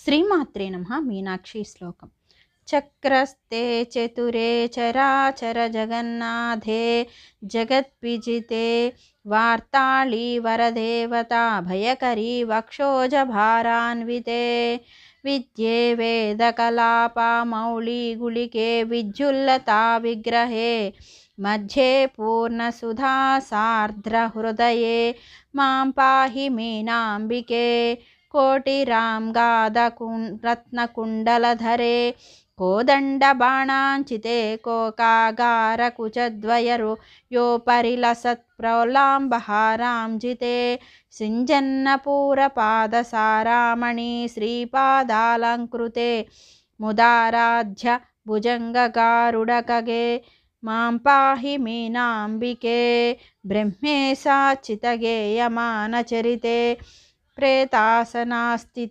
శ్రీమాత్రే నమః. మీనాక్షి శ్లోకం. చక్రస్తే చతురే చరాచర జగన్నాథే జగద్విజితే వార్తాళీ వరదేవతా భయకరీ వక్షోజభారాన్వితే విద్యే వేదకలాపమౌళీ గుళికే విద్యుల్లతా విగ్రహే మధ్యే పూర్ణసుధా సార్ద్రహృదయే మాం పాహి మీనాంబికే కోటిరాంగాద రత్నకుండలధరే కోదండబాణాంచితే కోకాగారకుచద్వయరు యోపరిలసత్ప్రౌలాంబహారాంజితే సింజన్నపూరపాదసారామణి శ్రీపాదాలంకృతే ముదారాధ్య భుజంగగారుడకగే మాం పాహి మీనాంబికే బ్రహ్మేశాచితగేయమానచరితే ప్రేతాసనాస్థితే